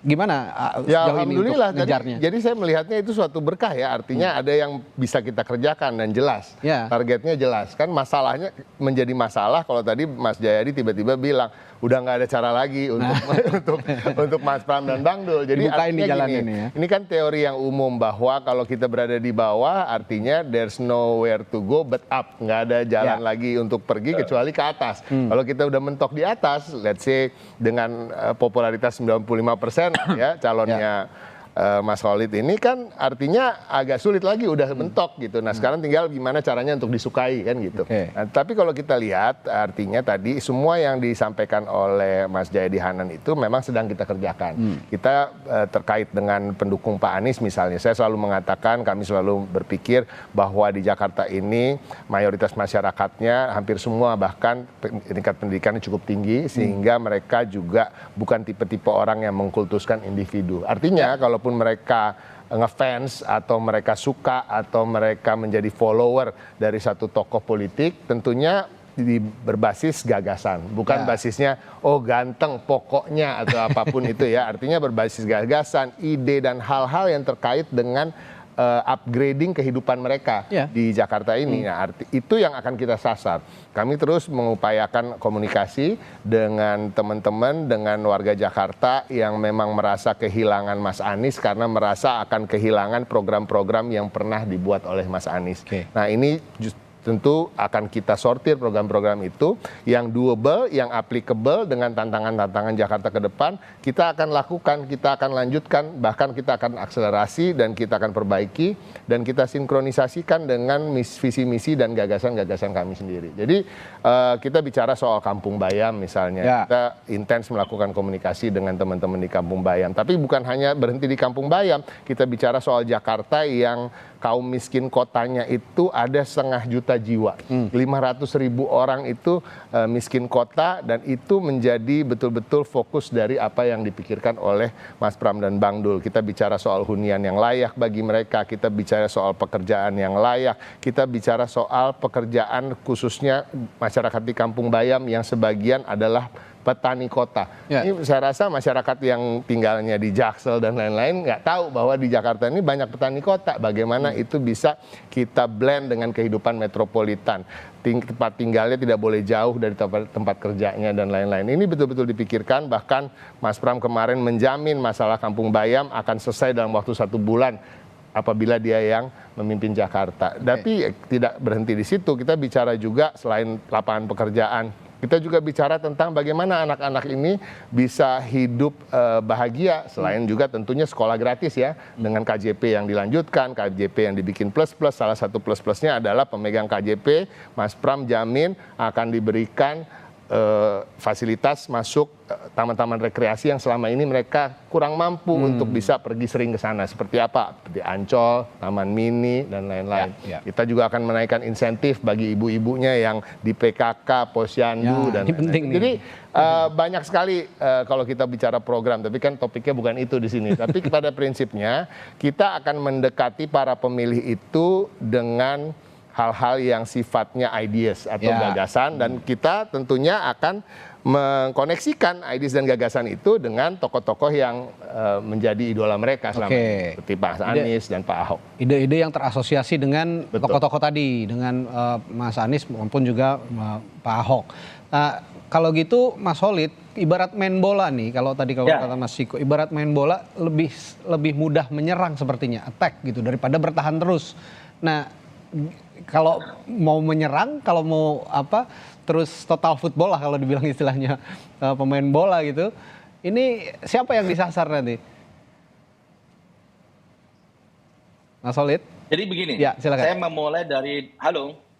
Gimana ya, sejauh ini untuk ngejarnya? Jadi saya melihatnya itu suatu berkah ya, artinya ada yang bisa kita kerjakan dan jelas, targetnya jelas. Kan masalahnya menjadi masalah kalau tadi Mas Jayadi tiba-tiba bilang udah nggak ada cara lagi untuk Mas Pram dan Bang Dul. Jadi artinya gini, ini kan teori yang umum bahwa kalau kita berada di bawah artinya there's nowhere to go but up, nggak ada jalan lagi untuk pergi kecuali ke atas. Kalau kita udah mentok di atas, let's say dengan popularitas 95% ya calonnya Mas Khalid ini kan artinya agak sulit lagi, udah mentok gitu. Nah sekarang tinggal gimana caranya untuk disukai kan gitu. Nah, tapi kalau kita lihat artinya tadi semua yang disampaikan oleh Mas Jayadi Hanan itu memang sedang kita kerjakan. Kita terkait dengan pendukung Pak Anies misalnya, saya selalu mengatakan, kami selalu berpikir bahwa di Jakarta ini mayoritas masyarakatnya hampir semua bahkan tingkat pendidikannya cukup tinggi sehingga mereka juga bukan tipe-tipe orang yang mengkultuskan individu. Artinya kalaupun mereka ngefans atau mereka suka atau mereka menjadi follower dari satu tokoh politik, tentunya berbasis gagasan, bukan basisnya oh ganteng pokoknya atau apapun itu ya. Artinya berbasis gagasan, ide dan hal-hal yang terkait dengan upgrading kehidupan mereka di Jakarta ini. Nah, itu yang akan kita sasar. Kami terus mengupayakan komunikasi dengan teman-teman, dengan warga Jakarta yang memang merasa kehilangan Mas Anies karena merasa akan kehilangan program-program yang pernah dibuat oleh Mas Anies. Nah, ini tentu akan kita sortir program-program itu yang doable, yang applicable dengan tantangan-tantangan Jakarta ke depan, kita akan lakukan, kita akan lanjutkan, bahkan kita akan akselerasi dan kita akan perbaiki dan kita sinkronisasikan dengan visi misi dan gagasan-gagasan kami sendiri. Jadi kita bicara soal Kampung Bayam misalnya, kita intens melakukan komunikasi dengan teman-teman di Kampung Bayam, tapi bukan hanya berhenti di Kampung Bayam, kita bicara soal Jakarta yang kaum miskin kotanya itu ada 500 juta jiwa. 500.000 orang itu miskin kota dan itu menjadi betul-betul fokus dari apa yang dipikirkan oleh Mas Pram dan Bang Dul. Kita bicara soal hunian yang layak bagi mereka, kita bicara soal pekerjaan yang layak, kita bicara soal pekerjaan khususnya masyarakat di Kampung Bayam yang sebagian adalah petani kota. Ini saya rasa masyarakat yang tinggalnya di Jaksel dan lain-lain nggak tahu bahwa di Jakarta ini banyak petani kota. Bagaimana itu bisa kita blend dengan kehidupan metropolitan. Tempat tinggalnya tidak boleh jauh dari tempat kerjanya dan lain-lain. Ini betul-betul dipikirkan, bahkan Mas Pram kemarin menjamin masalah Kampung Bayam akan selesai dalam waktu 1 bulan apabila dia yang memimpin Jakarta. Tapi tidak berhenti di situ, kita bicara juga selain lapangan pekerjaan, kita juga bicara tentang bagaimana anak-anak ini bisa hidup bahagia, selain juga tentunya sekolah gratis ya, dengan KJP yang dilanjutkan, KJP yang dibikin plus-plus. Salah satu plus-plusnya adalah pemegang KJP, Mas Pram jamin akan diberikan fasilitas masuk taman-taman rekreasi yang selama ini mereka kurang mampu untuk bisa pergi sering ke sana. Seperti apa? Seperti Ancol, Taman Mini, dan lain-lain. Kita juga akan menaikkan insentif bagi ibu-ibunya yang di PKK, Posyandu, dan lain-lain. Jadi banyak sekali kalau kita bicara program, tapi kan topiknya bukan itu di sini. Tapi pada prinsipnya kita akan mendekati para pemilih itu dengan hal-hal yang sifatnya ideas atau gagasan, dan kita tentunya akan mengkoneksikan ideas dan gagasan itu dengan tokoh-tokoh yang menjadi idola mereka selama ini, seperti Pak Anies dan Pak Ahok. Ide-ide yang terasosiasi dengan tokoh-tokoh tadi, dengan Mas Anies maupun juga Pak Ahok. Kalau gitu Mas Holid, ibarat main bola nih, kalau kata Mas Ciko, ibarat main bola lebih mudah menyerang sepertinya, attack gitu, daripada bertahan terus. Nah, kalau mau menyerang, kalau mau terus total football lah kalau dibilang istilahnya pemain bola gitu. Ini siapa yang disasar nanti? Mas Holid? Jadi begini, ya, silakan. Saya memulai dari,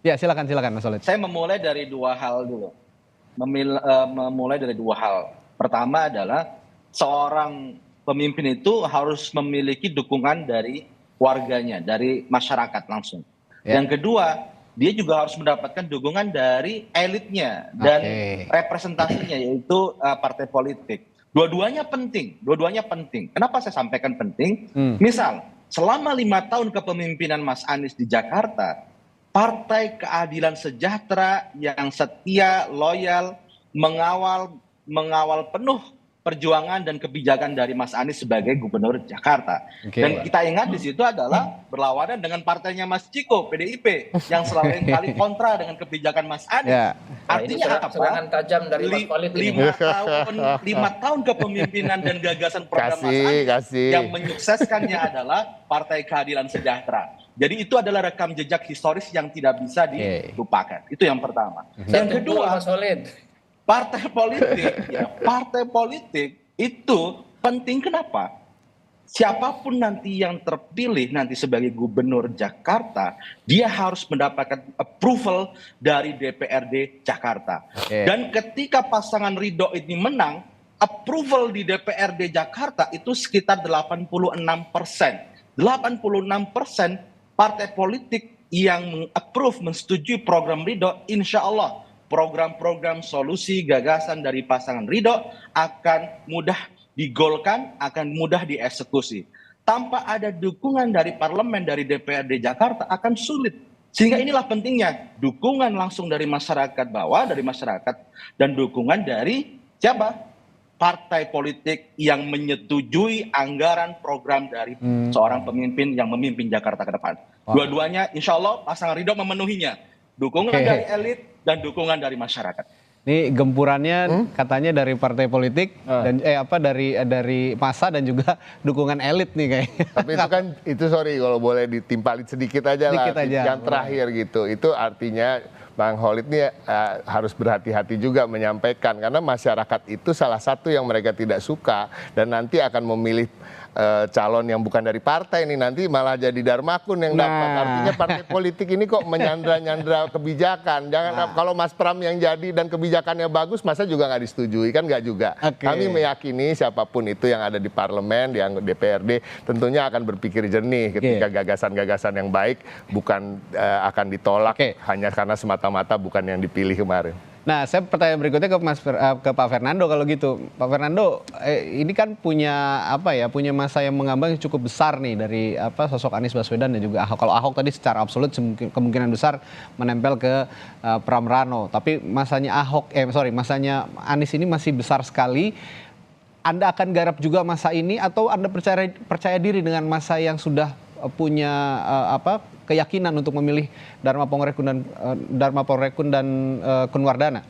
Ya, silakan Mas Holid. Saya memulai dari dua hal dulu. Memulai dari dua hal. Pertama adalah seorang pemimpin itu harus memiliki dukungan dari warganya, dari masyarakat langsung. Yang kedua, dia juga harus mendapatkan dukungan dari elitnya dan representasinya, yaitu partai politik. Dua-duanya penting. Kenapa saya sampaikan penting? Misal, selama 5 tahun kepemimpinan Mas Anies di Jakarta, Partai Keadilan Sejahtera yang setia, loyal, mengawal penuh perjuangan dan kebijakan dari Mas Anies sebagai Gubernur Jakarta. Dan kita ingat di situ adalah berlawanan dengan partainya Mas Ciko, PDIP, yang selalu kali kontra dengan kebijakan Mas Anies. Artinya apa? Serangan tajam dari Mas Holid ini. 5 tahun kepemimpinan dan gagasan program Mas Anies yang menyukseskannya adalah Partai Keadilan Sejahtera. Jadi itu adalah rekam jejak historis yang tidak bisa dilupakan. Itu yang pertama. Yang kedua, Mas Holid, partai politik itu penting. Kenapa? Siapapun nanti yang terpilih nanti sebagai Gubernur Jakarta, dia harus mendapatkan approval dari DPRD Jakarta. Dan ketika pasangan Ridho ini menang, approval di DPRD Jakarta itu sekitar 86%. 86% partai politik yang meng-approve, mensetujui program Ridho, insya Allah program-program solusi gagasan dari pasangan Ridho akan mudah digolkan, akan mudah dieksekusi. Tanpa ada dukungan dari parlemen, dari DPRD Jakarta akan sulit. Sehingga inilah pentingnya dukungan langsung dari masyarakat bawah, dari masyarakat, dan dukungan dari siapa? Partai politik yang menyetujui anggaran program dari seorang pemimpin yang memimpin Jakarta ke depan. Dua-duanya insya Allah pasangan Ridho memenuhinya. Dukungan dari elit dan dukungan dari masyarakat. Ini gempurannya katanya dari partai politik dan dari massa dan juga dukungan elit nih kayaknya. Tapi itu kan sorry kalau boleh ditimpalin sedikit aja lah. Yang terakhir gitu. Itu artinya Bang Holid ini harus berhati-hati juga menyampaikan, karena masyarakat itu salah satu yang mereka tidak suka dan nanti akan memilih calon yang bukan dari partai ini, nanti malah jadi Darmakun yang dapat. Artinya partai politik ini kok menyandra-nyandra kebijakan. Jangan kalau Mas Pram yang jadi dan kebijakannya bagus, masa juga nggak disetujui, kan nggak juga. Kami meyakini siapapun itu yang ada di parlemen, di DPRD, tentunya akan berpikir jernih ketika gagasan-gagasan yang baik bukan akan ditolak hanya karena semata-mata bukan yang dipilih kemarin. Nah, saya pertanyaan berikutnya ke Pak Fernando kalau gitu. Pak Fernando, ini kan punya punya masa yang mengambang yang cukup besar nih dari sosok Anies Baswedan dan juga Ahok. Kalau Ahok tadi secara absolut kemungkinan besar menempel ke Pram Rano, tapi masanya masanya Anies ini masih besar sekali. Anda akan garap juga masa ini atau Anda percaya diri dengan masa yang sudah punya keyakinan untuk memilih Dharma Pongrekun dan Kunwardana?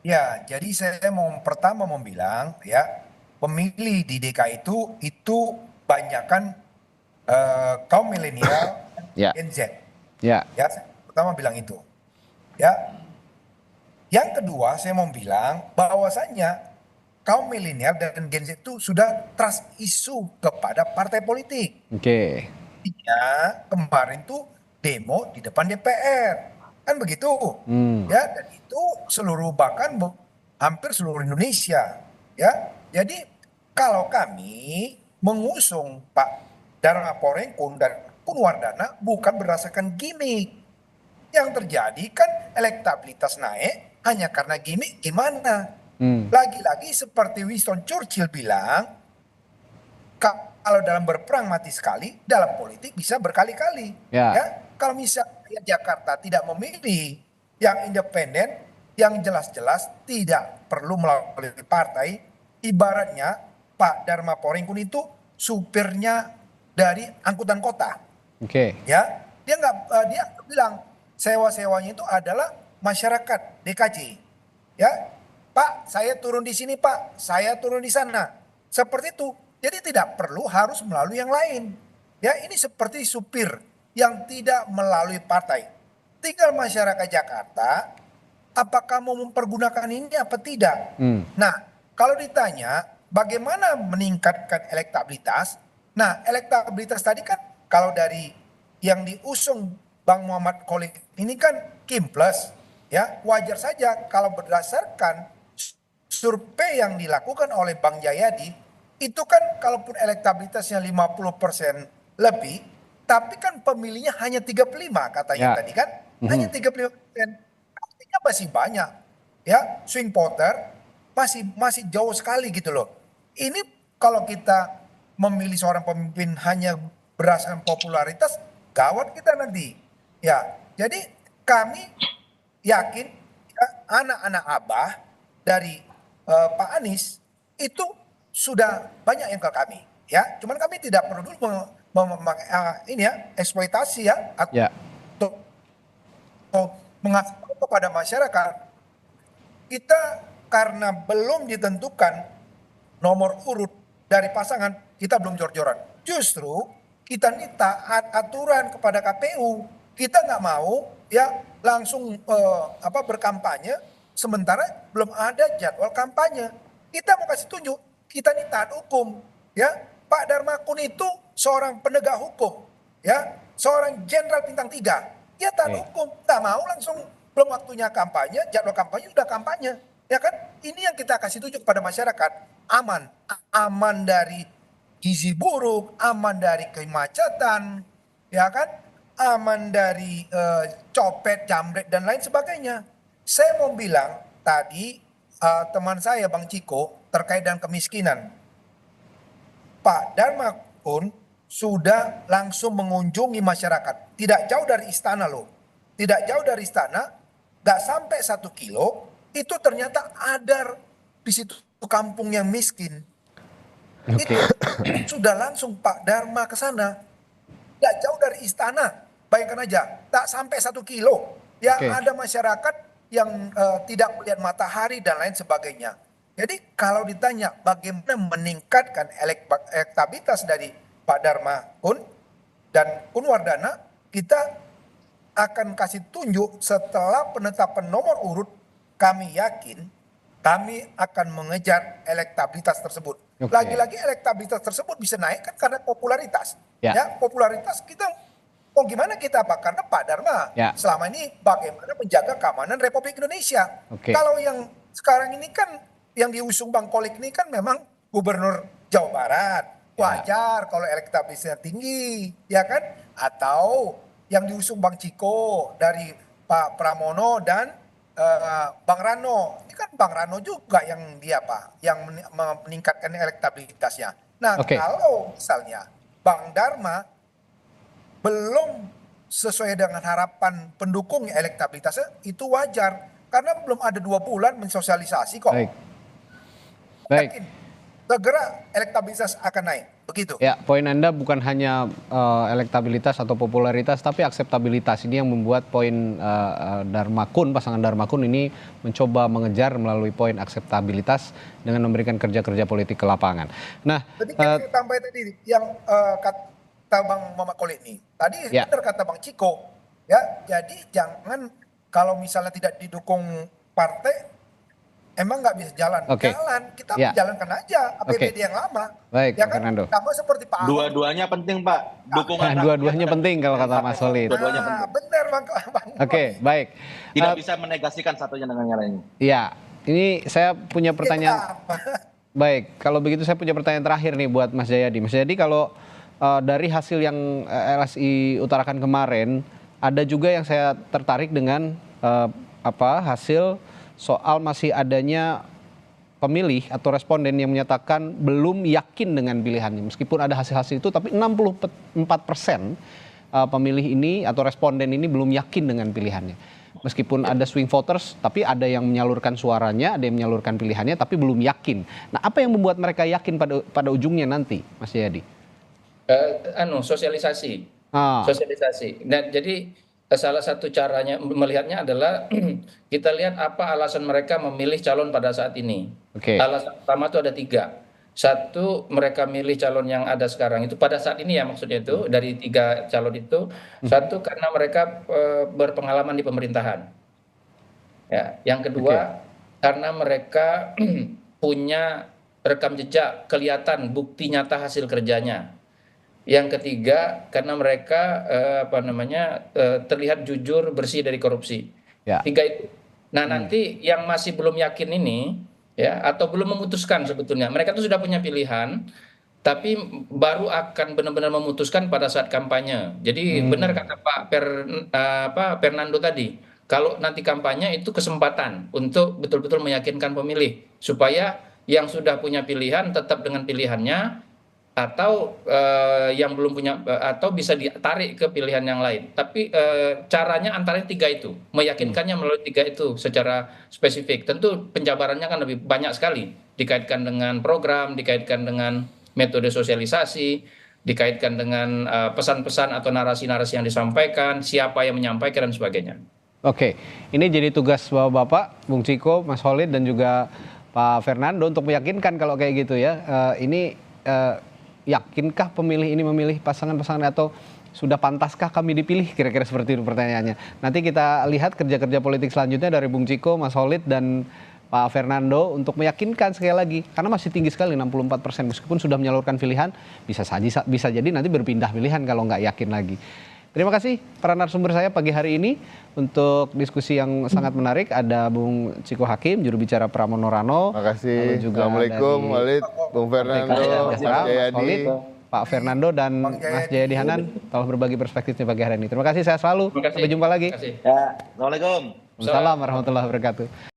Ya, jadi saya pertama mau bilang ya, pemilih di DKI itu banyakkan kaum milenial Gen Z. Ya, saya pertama bilang itu. Ya. Yang kedua saya mau bilang bahwasannya kaum milenial dan Gen Z itu sudah trust isu kepada partai politik. Kemarin tuh demo di depan DPR. Kan begitu. Ya, dan itu seluruh bahkan hampir seluruh Indonesia. Ya. Jadi kalau kami mengusung Pak Dharma Porengkun dan Kunwardana bukan berdasarkan gimmick. Yang terjadi kan elektabilitas naik hanya karena gimmick gimana. Lagi-lagi seperti Winston Churchill bilang, kalau dalam berperang mati sekali, dalam politik bisa berkali-kali. Ya, kalau misalnya Jakarta tidak memilih yang independen, yang jelas-jelas tidak perlu melalui partai, ibaratnya Pak Dharma Porengkun itu supirnya dari angkutan kota. Ya, dia bilang sewa-sewanya itu adalah masyarakat DKJ. Ya, Pak, saya turun di sini, Pak, saya turun di sana. Seperti itu. Jadi tidak perlu harus melalui yang lain. Ya, ini seperti supir yang tidak melalui partai. Tinggal masyarakat Jakarta, apakah mau mempergunakan ini apa tidak? Nah, kalau ditanya bagaimana meningkatkan elektabilitas, nah elektabilitas tadi kan kalau dari yang diusung Bang Muhammad Kholik ini kan Kim Plus, ya wajar saja kalau berdasarkan survei yang dilakukan oleh Bang Jayadi, itu kan kalaupun elektabilitasnya 50% lebih, tapi kan pemilihnya hanya 35 katanya tadi kan, hanya 35%, artinya masih banyak, ya swing voter masih jauh sekali gitu loh. Ini kalau kita memilih seorang pemimpin hanya berdasarkan popularitas, gawat kita nanti. Ya, jadi kami yakin ya, anak-anak Abah dari Pak Anies itu sudah banyak yang ke kami, ya. Cuman kami tidak perlu dulu ini ya eksploitasi ya atau mengasih kepada masyarakat. Kita karena belum ditentukan nomor urut dari pasangan, kita belum jor-joran. Justru kita ini taat aturan kepada KPU. Kita nggak mau ya langsung berkampanye sementara belum ada jadwal kampanye. Kita mau kasih tunjuk kita ini taat hukum, ya. Pak Dharma Kun itu seorang penegak hukum, ya, seorang jenderal bintang 3. Dia taat hukum, tak mau langsung belum waktunya kampanye, jadwal kampanye udah kampanye, ya kan? Ini yang kita kasih tunjuk kepada masyarakat, aman dari gizi buruk, aman dari kemacetan, ya kan? Aman dari copet, jambret dan lain sebagainya. Saya mau bilang tadi teman saya Bang Ciko terkait dengan kemiskinan. Pak Dharma Kun sudah langsung mengunjungi masyarakat. Tidak jauh dari istana loh. Tidak jauh dari istana, gak sampai 1 kilo, itu ternyata ada di situ kampung yang miskin. Itu sudah langsung Pak Dharma ke sana. Gak jauh dari istana. Bayangkan aja, tak sampai 1 kilo. Ya ada masyarakat yang tidak melihat matahari dan lain sebagainya. Jadi kalau ditanya bagaimana meningkatkan elektabilitas dari Pak Dharma Kun dan Kunwardana, kita akan kasih tunjuk setelah penetapan nomor urut, kami yakin kami akan mengejar elektabilitas tersebut. Lagi-lagi elektabilitas tersebut bisa naik kan karena popularitas. Ya, popularitas kita mau gimana kita Pak? Karena Pak Dharma selama ini bagaimana menjaga keamanan Republik Indonesia. Kalau yang sekarang ini kan yang diusung Bang Kholik ini kan memang gubernur Jawa Barat. Wajar kalau elektabilitasnya tinggi, ya kan? Atau yang diusung Bang Ciko dari Pak Pramono dan Bang Rano. Ini kan Bang Rano juga yang yang meningkatkan elektabilitasnya. Nah, kalau misalnya Bang Dharma belum sesuai dengan harapan pendukung elektabilitasnya, itu wajar. Karena belum ada 2 bulan mensosialisasi kok. Yakin, segera elektabilitas akan naik. Begitu. Ya, poin Anda bukan hanya elektabilitas atau popularitas, tapi akseptabilitas. Ini yang membuat poin Dharma Kun, pasangan Dharma Kun ini mencoba mengejar melalui poin akseptabilitas dengan memberikan kerja-kerja politik ke lapangan. Nah, tadi saya tambah tadi yang kata Bang Muhammad Kholik ini. Tadi benar kata Bang Ciko. Ya, jadi jangan kalau misalnya tidak didukung partai, emang nggak bisa jalan. Oke. Jalan, kita Ya. jalankan aja APBD yang lama. Baik, Ya Pak kan? Fernando. Sama seperti Pak Ahok. Dua-duanya penting, Pak. Dukungan Nah, rakyat dua-duanya dan penting kalau kata Mas Holid. Dua-duanya Nah, penting. benar Bang. Oke, baik. Tidak bisa menegasikan satunya dengan yang lainnya. Iya, ini saya punya pertanyaan. Apa? Baik, kalau begitu saya punya pertanyaan terakhir nih buat Mas Jayadi. Mas Jayadi, kalau dari hasil yang LSI utarakan kemarin, ada juga yang saya tertarik dengan hasil soal masih adanya pemilih atau responden yang menyatakan belum yakin dengan pilihannya. Meskipun ada hasil-hasil itu, tapi 64% pemilih ini atau responden ini belum yakin dengan pilihannya. Meskipun ada swing voters, tapi ada yang menyalurkan suaranya, ada yang menyalurkan pilihannya, tapi belum yakin. Nah, apa yang membuat mereka yakin pada ujungnya nanti, Mas Jayadi? Sosialisasi. Ah. Sosialisasi. Nah, jadi salah satu caranya melihatnya adalah kita lihat apa alasan mereka memilih calon pada saat ini. Oke. Alasan pertama itu ada 3. Satu, mereka milih calon yang ada sekarang itu pada saat ini ya, maksudnya itu dari 3 calon itu. Satu, karena mereka berpengalaman di pemerintahan. Ya, yang kedua, karena mereka punya rekam jejak, kelihatan bukti nyata hasil kerjanya. Yang ketiga, karena mereka terlihat jujur, bersih dari korupsi. Ya. 3 itu. Nah, nanti yang masih belum yakin ini, ya, atau belum memutuskan sebetulnya, mereka tuh sudah punya pilihan, tapi baru akan benar-benar memutuskan pada saat kampanye. Jadi benar kata Pak Fernando tadi, kalau nanti kampanye itu kesempatan untuk betul-betul meyakinkan pemilih supaya yang sudah punya pilihan tetap dengan pilihannya, atau yang belum punya atau bisa ditarik ke pilihan yang lain. Tapi caranya antara 3 itu, meyakinkannya melalui 3 itu secara spesifik. Tentu penjabarannya kan lebih banyak sekali, dikaitkan dengan program, dikaitkan dengan metode sosialisasi, dikaitkan dengan pesan-pesan atau narasi-narasi yang disampaikan, siapa yang menyampaikan dan sebagainya. Oke, ini jadi tugas Bapak, Bung Ciko, Mas Holid dan juga Pak Fernando untuk meyakinkan kalau kayak gitu ya. Yakinkah pemilih ini memilih pasangan-pasangan atau sudah pantaskah kami dipilih? Kira-kira seperti itu pertanyaannya. Nanti kita lihat kerja-kerja politik selanjutnya dari Bung Ciko, Mas Holid dan Pak Fernando untuk meyakinkan sekali lagi. Karena masih tinggi sekali 64%. Meskipun sudah menyalurkan pilihan, bisa jadi nanti berpindah pilihan kalau nggak yakin lagi. Terima kasih para narasumber saya pagi hari ini untuk diskusi yang sangat menarik. Ada Bung Ciko Hakim, juru bicara Pramono Rano. Terima kasih. Juga Assalamualaikum, Walid, Bung Fernando, Mas Jayadi. Pak Fernando dan Mas Jayadi Hanan telah berbagi perspektifnya pagi hari ini. Terima kasih, saya selalu. Sampai jumpa lagi. Terima kasih. Ya, Assalamualaikum. Assalamualaikum warahmatullahi wabarakatuh.